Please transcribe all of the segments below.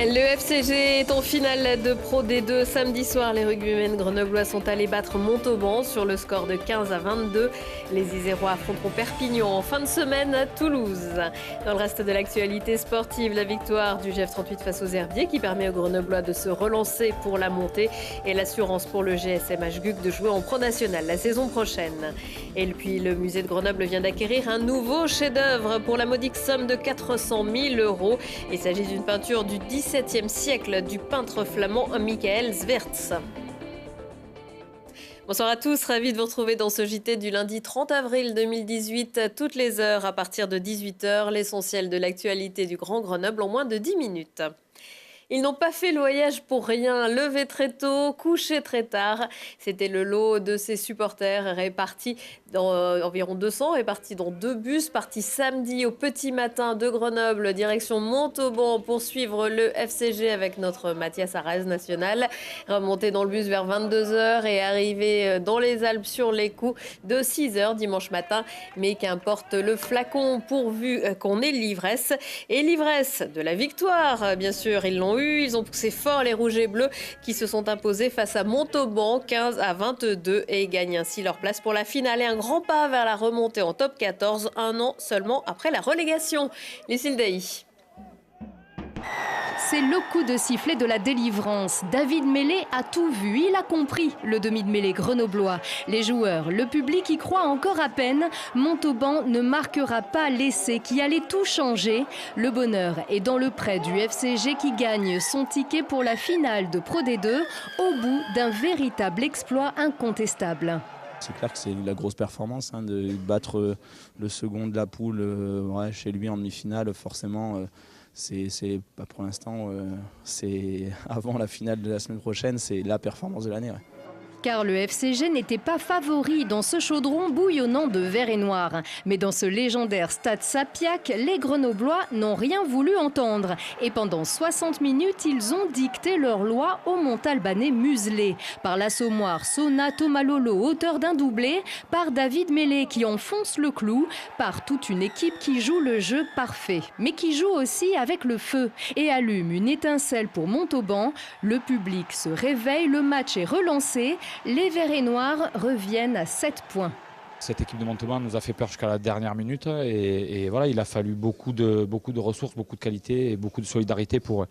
Le FCG est en finale de Pro D2 samedi soir. Les rugbymen grenoblois sont allés battre Montauban sur le score de 15-22. Les Isérois affronteront Perpignan en fin de semaine à Toulouse. Dans le reste de l'actualité sportive, la victoire du GF 38 face aux Herbiers qui permet aux Grenoblois de se relancer pour la montée et l'assurance pour le GSMH GUC de jouer en Pro National la saison prochaine. Et puis le musée de Grenoble vient d'acquérir un nouveau chef-d'œuvre pour la modique somme de 400 000 €. Il s'agit d'une peinture du XVIIe siècle du peintre flamand Michael Zwerts. Bonsoir à tous, ravi de vous retrouver dans ce JT du lundi 30 avril 2018, toutes les heures à partir de 18h, l'essentiel de l'actualité du Grand Grenoble en moins de 10 minutes. Ils n'ont pas fait le voyage pour rien, levé très tôt, couché très tard. C'était le lot de ces supporters répartis dans environ 200, répartis dans 2 bus, partis samedi au petit matin de Grenoble, direction Montauban pour suivre le FCG avec notre Mathias Arez national. Remonté dans le bus vers 22h et arrivé dans les Alpes sur les coups de 6h dimanche matin. Mais qu'importe le flacon pourvu qu'on ait l'ivresse. Et l'ivresse de la victoire, bien sûr, ils l'ont eu. Ils ont poussé fort les rouges et bleus qui se sont imposés face à Montauban 15-22 et gagnent ainsi leur place pour la finale et un grand pas vers la remontée en top 14 un an seulement après la relégation. Lucille Dailly. C'est le coup de sifflet de la délivrance. David Mellé a tout vu, il a compris le demi de mêlée grenoblois. Les joueurs, le public y croit encore à peine. Montauban ne marquera pas l'essai qui allait tout changer. Le bonheur est dans le prêt du FCG qui gagne son ticket pour la finale de Pro D2 au bout d'un véritable exploit incontestable. C'est clair que c'est la grosse performance de battre le second de la poule chez lui en demi-finale, forcément. C'est pas pour l'instant, c'est avant la finale de la semaine prochaine, c'est la performance de l'année. Ouais. Car le FCG n'était pas favori dans ce chaudron bouillonnant de vert et noir. Mais dans ce légendaire stade Sapiac, les Grenoblois n'ont rien voulu entendre. Et pendant 60 minutes, ils ont dicté leur loi aux Montalbanais muselés. Par l'assommoir Sona Tomalolo, auteur d'un doublé, par David Mellé qui enfonce le clou, par toute une équipe qui joue le jeu parfait. Mais qui joue aussi avec le feu et allume une étincelle pour Montauban. Le public se réveille, le match est relancé. Les Verts et Noirs reviennent à 7 points. Cette équipe de Montauban nous a fait peur jusqu'à la dernière minute et voilà, il a fallu beaucoup de ressources, beaucoup de qualité et beaucoup de solidarité pour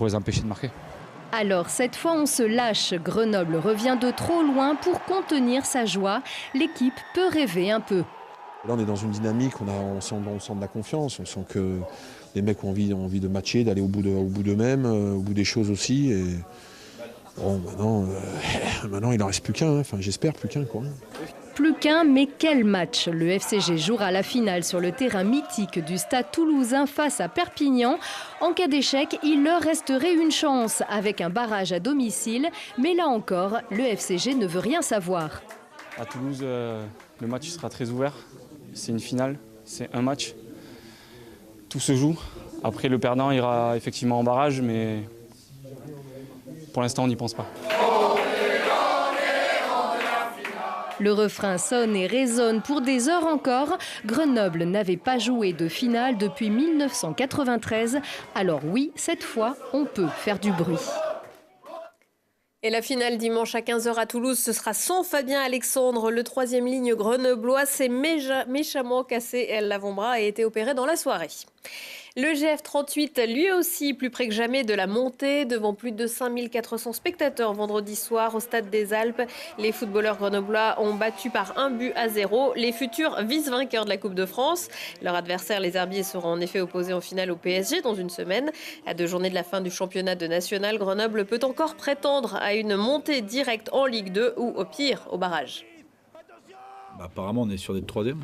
les empêcher de marquer. Alors cette fois on se lâche, Grenoble revient de trop loin pour contenir sa joie. L'équipe peut rêver un peu. Là on est dans une dynamique, on sent de la confiance, on sent que les mecs ont envie de matcher, d'aller au bout d'eux-mêmes, au bout des choses aussi. Et bon, maintenant il n'en reste plus qu'un, j'espère plus qu'un. Plus qu'un, mais quel match! Le FCG jouera la finale sur le terrain mythique du stade toulousain face à Perpignan. En cas d'échec, il leur resterait une chance avec un barrage à domicile. Mais là encore, le FCG ne veut rien savoir. À Toulouse, le match sera très ouvert. C'est une finale, c'est un match. Tout se joue. Après, le perdant ira effectivement en barrage, mais pour l'instant, on n'y pense pas. Le refrain sonne et résonne pour des heures encore. Grenoble n'avait pas joué de finale depuis 1993. Alors oui, cette fois, on peut faire du bruit. Et la finale dimanche à 15h à Toulouse, ce sera sans Fabien Alexandre. Le 3e ligne grenoblois s'est méchamment cassé l'avant-bras et a été opéré dans la soirée. Le GF 38, lui aussi, plus près que jamais de la montée, devant plus de 5400 spectateurs vendredi soir au Stade des Alpes. Les footballeurs grenoblois ont battu par 1-0 les futurs vice-vainqueurs de la Coupe de France. Leur adversaire, les Herbiers, seront en effet opposés en finale au PSG dans une semaine. À 2 journées de la fin du championnat de national, Grenoble peut encore prétendre à une montée directe en Ligue 2 ou au pire au barrage. Apparemment, on est sur des 3D,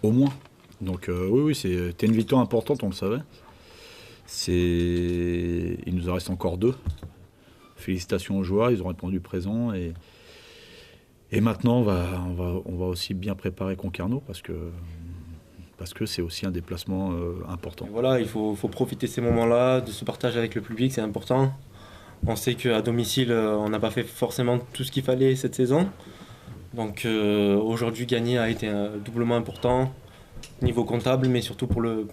au moins. Donc oui, c'était une victoire importante, on le savait. Il nous en reste encore 2. Félicitations aux joueurs, ils ont répondu présent. Et maintenant, on va aussi bien préparer Concarneau parce que c'est aussi un déplacement important. Et voilà, il faut profiter de ces moments-là, de ce partage avec le public, c'est important. On sait qu'à domicile, on n'a pas fait forcément tout ce qu'il fallait cette saison. Donc aujourd'hui, gagner a été doublement important. niveau comptable, mais surtout pour le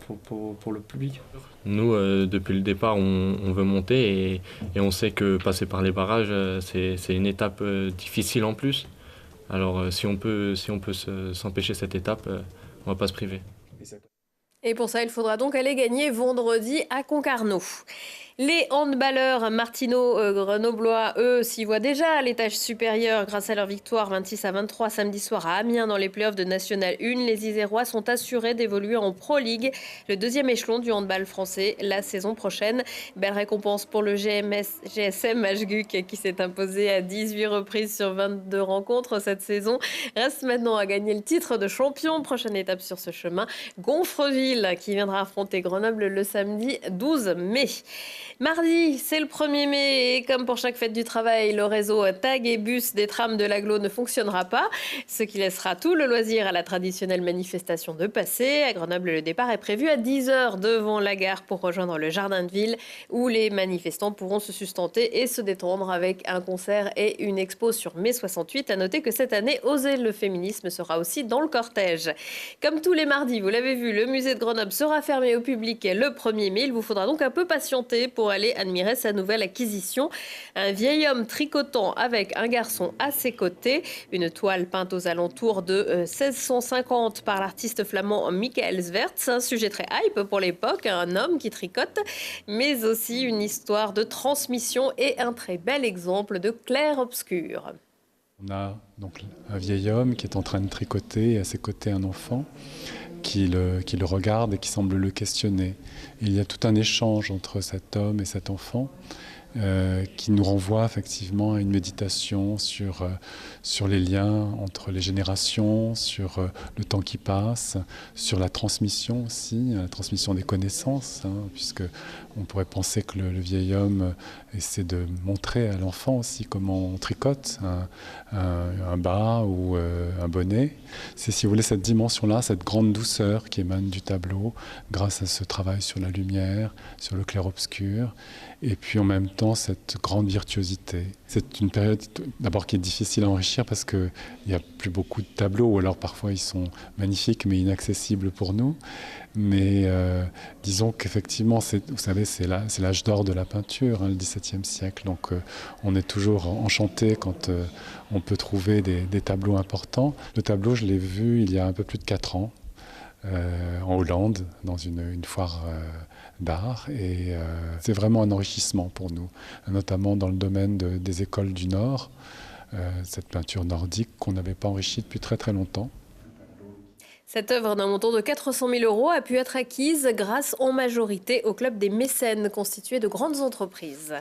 public. Nous, depuis le départ, on veut monter et on sait que passer par les barrages, c'est une étape difficile en plus. Alors si on peut s'empêcher cette étape, on ne va pas se priver. Et pour ça, il faudra donc aller gagner vendredi à Concarneau. Les handballeurs martino-grenoblois, eux, s'y voient déjà à l'étage supérieur grâce à leur victoire 26-23 samedi soir à Amiens dans les playoffs de National 1. Les Isérois sont assurés d'évoluer en Pro League, le deuxième échelon du handball français la saison prochaine. Belle récompense pour le GSM Ashguc qui s'est imposé à 18 reprises sur 22 rencontres cette saison. Reste maintenant à gagner le titre de champion. Prochaine étape sur ce chemin, Gonfreville qui viendra affronter Grenoble le samedi 12 mai. Mardi, c'est le 1er mai et comme pour chaque fête du travail, le réseau tag et bus des trams de l'agglo ne fonctionnera pas, ce qui laissera tout le loisir à la traditionnelle manifestation de passer. À Grenoble, le départ est prévu à 10h devant la gare pour rejoindre le jardin de ville où les manifestants pourront se sustenter et se détendre avec un concert et une expo sur mai 68. À noter que cette année, Oser le féminisme sera aussi dans le cortège. Comme tous les mardis, vous l'avez vu, le musée de Grenoble sera fermé au public le 1er mai. Il vous faudra donc un peu patienter pour aller admirer sa nouvelle acquisition. Un vieil homme tricotant avec un garçon à ses côtés. Une toile peinte aux alentours de 1650 par l'artiste flamand Michael Zwerts. Un sujet très hype pour l'époque, un homme qui tricote, mais aussi une histoire de transmission et un très bel exemple de clair-obscur. On a donc un vieil homme qui est en train de tricoter et à ses côtés un enfant qui le regarde et qui semble le questionner. Et il y a tout un échange entre cet homme et cet enfant qui nous renvoie effectivement à une méditation sur les liens entre les générations, sur le temps qui passe, sur la transmission aussi, la transmission des connaissances, puisque on pourrait penser que le vieil homme essaie de montrer à l'enfant aussi comment on tricote un bas ou un bonnet. C'est, si vous voulez, cette dimension-là, cette grande douceur qui émane du tableau grâce à ce travail sur la lumière, sur le clair-obscur, et puis en même temps cette grande virtuosité. C'est une période d'abord qui est difficile à enrichir parce qu'il n'y a plus beaucoup de tableaux, ou alors parfois ils sont magnifiques mais inaccessibles pour nous. Mais disons qu'effectivement, vous savez, c'est l'âge d'or de la peinture, le XVIIe siècle. Donc on est toujours enchanté quand on peut trouver des tableaux importants. Le tableau, je l'ai vu il y a un peu plus de 4 ans. En Hollande, dans une foire d'art. Et c'est vraiment un enrichissement pour nous, notamment dans le domaine des écoles du Nord, cette peinture nordique qu'on n'avait pas enrichie depuis très très longtemps. Cette œuvre d'un montant de 400 000 € a pu être acquise grâce en majorité au club des mécènes constitué de grandes entreprises.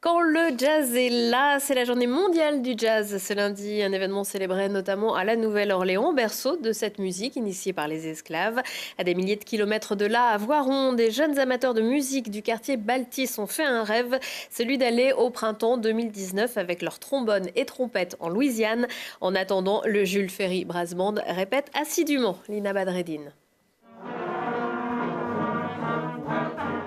Quand le jazz est là, c'est la journée mondiale du jazz ce lundi, un événement célébré notamment à la Nouvelle-Orléans, berceau de cette musique initiée par les esclaves. À des milliers de kilomètres de là, à Voiron, des jeunes amateurs de musique du quartier Baltis ont fait un rêve, celui d'aller au printemps 2019 avec leurs trombones et trompettes en Louisiane. En attendant, le Jules Ferry Brass Band répète assidûment Lina Badreddine.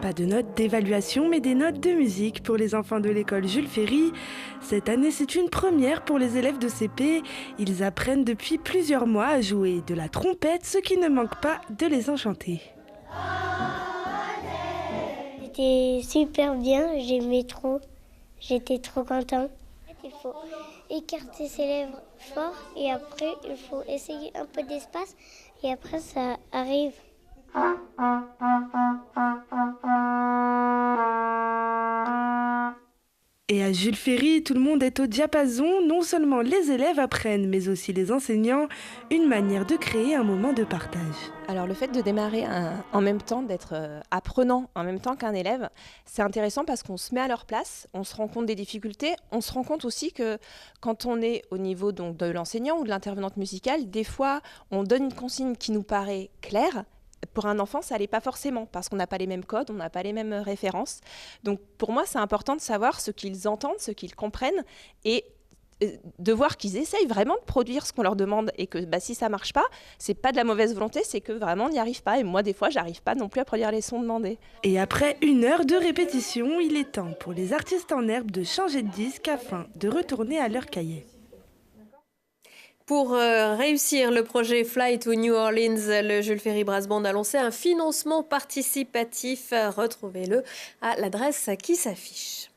Pas de notes d'évaluation, mais des notes de musique pour les enfants de l'école Jules Ferry. Cette année, c'est une première pour les élèves de CP. Ils apprennent depuis plusieurs mois à jouer de la trompette, ce qui ne manque pas de les enchanter. C'était super bien, j'aimais trop. J'étais trop content. Il faut écarter ses lèvres fort et après, il faut essayer un peu d'espace et après, ça arrive. Et à Jules Ferry, tout le monde est au diapason. Non seulement les élèves apprennent, mais aussi les enseignants. Une manière de créer un moment de partage. Alors le fait de démarrer en même temps, d'être apprenant en même temps qu'un élève, c'est intéressant parce qu'on se met à leur place, on se rend compte des difficultés, on se rend compte aussi que quand on est au niveau donc, de l'enseignant ou de l'intervenante musicale, des fois on donne une consigne qui nous paraît claire. Pour un enfant, ça l'est pas forcément, parce qu'on n'a pas les mêmes codes, on n'a pas les mêmes références. Donc pour moi, c'est important de savoir ce qu'ils entendent, ce qu'ils comprennent, et de voir qu'ils essayent vraiment de produire ce qu'on leur demande, et que si ça marche pas, c'est pas de la mauvaise volonté, c'est que vraiment on n'y arrive pas. Et moi, des fois, j'arrive pas non plus à produire les sons demandés. Et après 1 heure de répétition, il est temps pour les artistes en herbe de changer de disque afin de retourner à leur cahier. Pour réussir le projet Fly to New Orleans, le Jules Ferry Brass Band a lancé un financement participatif. Retrouvez-le à l'adresse qui s'affiche.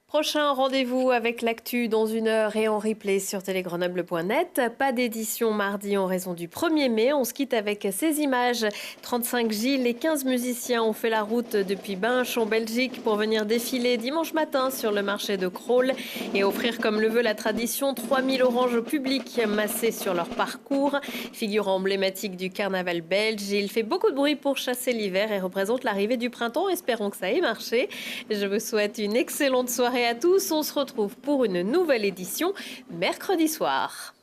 Prochain rendez-vous avec l'actu dans 1 heure et en replay sur télégrenoble.net. Pas d'édition mardi en raison du 1er mai. On se quitte avec ces images. 35 Gilles et 15 musiciens ont fait la route depuis Binche en Belgique pour venir défiler dimanche matin sur le marché de Crolles et offrir, comme le veut la tradition, 3000 oranges au public massées sur leur parcours. Figure emblématique du carnaval belge, il fait beaucoup de bruit pour chasser l'hiver et représente l'arrivée du printemps. Espérons que ça ait marché. Je vous souhaite une excellente soirée à tous. On se retrouve pour une nouvelle édition mercredi soir.